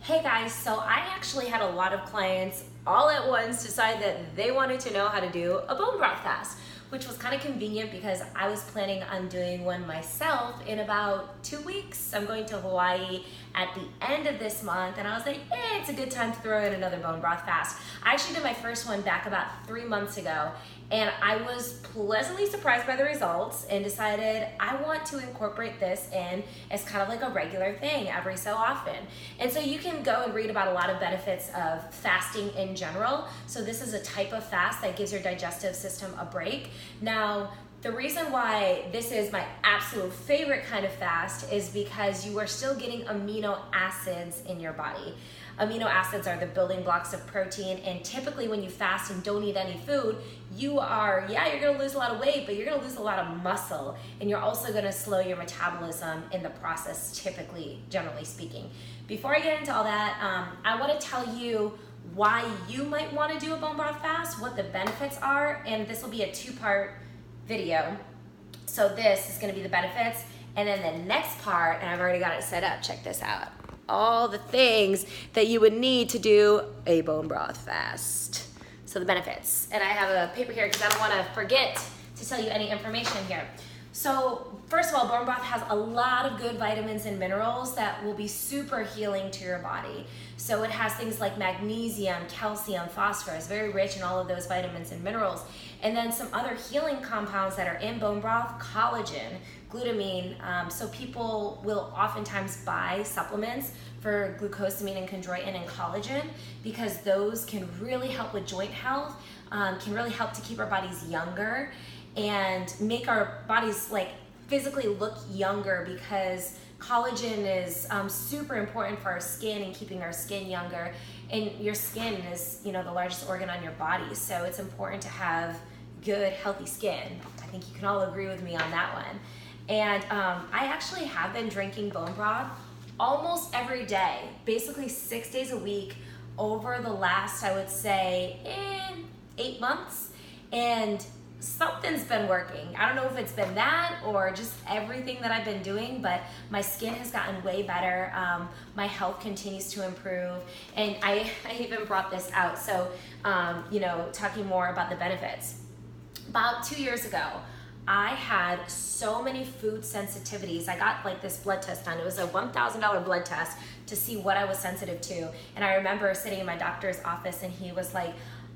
Hey guys, so I actually had a lot of clients all at once decide that they wanted to know how to do a bone broth fast, which was kind of convenient because I was planning on doing one myself in about 2 weeks. I'm going to Hawaii at the end of this month, and I was like, it's a good time to throw in another bone broth fast. I actually did my first one back about 3 months ago, and I was pleasantly surprised by the results and decided I want to incorporate this in as kind of like a regular thing every so often. And so you can go and read about a lot of benefits of fasting in general. So this is a type of fast that gives your digestive system a break. Now, the reason why this is my absolute favorite kind of fast is because you are still getting amino acids in your body. Amino acids are the building blocks of protein, and typically when you fast and don't eat any food, you're gonna lose a lot of weight, but you're gonna lose a lot of muscle, and you're also gonna slow your metabolism in the process, typically, generally speaking. Before I get into all that, I wanna tell you why you might wanna do a bone broth fast, what the benefits are, and this will be a two-part video. So this is gonna be the benefits, and then the next part, and I've already got it set up, check this out. All the things that you would need to do a bone broth fast. So the benefits. And I have a paper here because I don't want to forget to tell you any information here. So first of all, bone broth has a lot of good vitamins and minerals that will be super healing to your body. So it has things like magnesium, calcium, phosphorus, very rich in all of those vitamins and minerals. And then some other healing compounds that are in bone broth, collagen, glutamine. So people will oftentimes buy supplements for glucosamine and chondroitin and collagen because those can really help with joint health, can really help to keep our bodies younger and make our bodies like physically look younger, because collagen is super important for our skin and keeping our skin younger. And your skin is, the largest organ on your body, so it's important to have good, healthy skin. I think you can all agree with me on that one. And I actually have been drinking bone broth almost every day, basically 6 days a week over the last, I would say, 8 months. And something's been working. I don't know if it's been that or just everything that I've been doing, but my skin has gotten way better. My health continues to improve. And I even brought this out. So, talking more about the benefits. About 2 years ago, I had so many food sensitivities. I got like this blood test done. It was a $1,000 blood test to see what I was sensitive to. And I remember sitting in my doctor's office and he was like,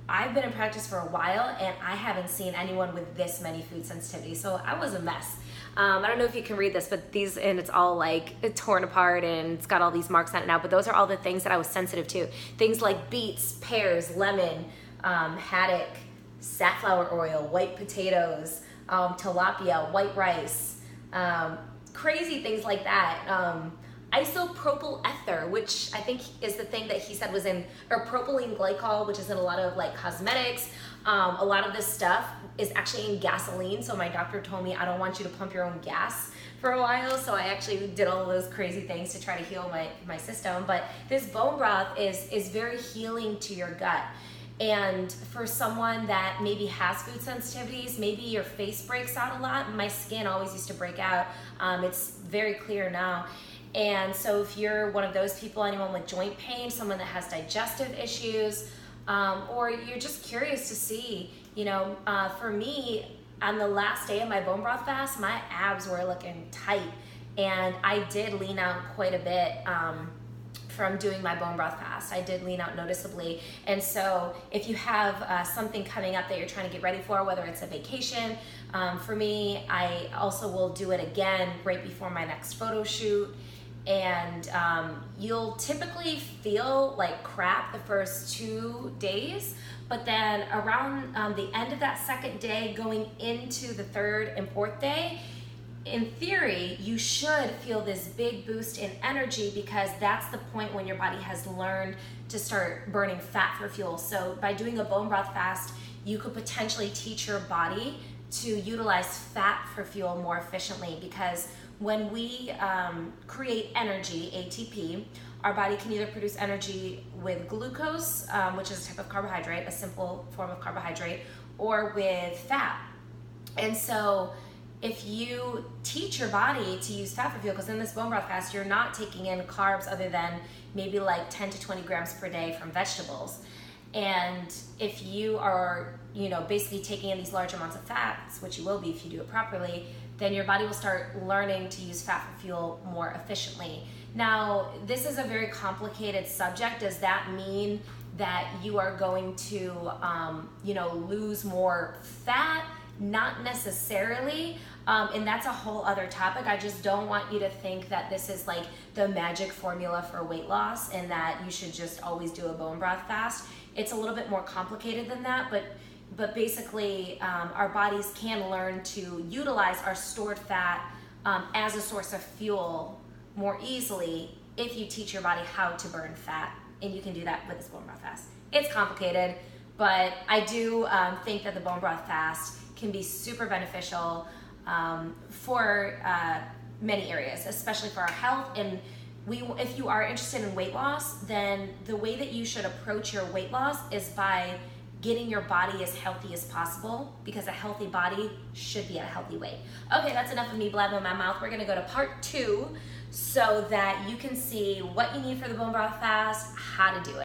I've been in practice for a while and I haven't seen anyone with this many food sensitivities. So I was a mess. I don't know if you can read this, but and it's all like torn apart and it's got all these marks on it now, but those are all the things that I was sensitive to. Things like beets, pears, lemon, haddock, safflower oil, white potatoes, tilapia, white rice, crazy things like that. Isopropyl ether, which I think is the thing that he said was in, or propylene glycol, which is in a lot of like cosmetics. A lot of this stuff is actually in gasoline. So my doctor told me, I don't want you to pump your own gas for a while. So I actually did all of those crazy things to try to heal my system. But this bone broth is very healing to your gut. And for someone that maybe has food sensitivities, maybe your face breaks out a lot. My skin always used to break out. It's very clear now. And so if you're one of those people, anyone with joint pain, someone that has digestive issues, or you're just curious to see, for me, on the last day of my bone broth fast, my abs were looking tight. And I did lean out quite a bit from doing my bone broth fast. I did lean out noticeably. And so if you have something coming up that you're trying to get ready for, whether it's a vacation, for me, I also will do it again right before my next photo shoot. And you'll typically feel like crap the first 2 days, but then around the end of that second day, going into the third and fourth day, in theory, you should feel this big boost in energy, because that's the point when your body has learned to start burning fat for fuel. So by doing a bone broth fast, you could potentially teach your body to utilize fat for fuel more efficiently, because when we create energy, ATP, our body can either produce energy with glucose, which is a type of carbohydrate, a simple form of carbohydrate, or with fat. And so if you teach your body to use fat for fuel, because in this bone broth fast, you're not taking in carbs other than maybe like 10 to 20 grams per day from vegetables. And if you are, basically taking in these large amounts of fats, which you will be if you do it properly, then your body will start learning to use fat for fuel more efficiently. Now, this is a very complicated subject. Does that mean that you are going to, lose more fat? Not necessarily, and that's a whole other topic. I just don't want you to think that this is like the magic formula for weight loss and that you should just always do a bone broth fast. It's a little bit more complicated than that, but basically our bodies can learn to utilize our stored fat as a source of fuel more easily if you teach your body how to burn fat, and you can do that with this bone broth fast. It's complicated, but I do think that the bone broth fast can be super beneficial for many areas, especially for our health. And if you are interested in weight loss, then the way that you should approach your weight loss is by getting your body as healthy as possible, because a healthy body should be at a healthy weight. Okay, that's enough of me blabbing in my mouth. We're gonna go to part 2 so that you can see what you need for the bone broth fast, how to do it.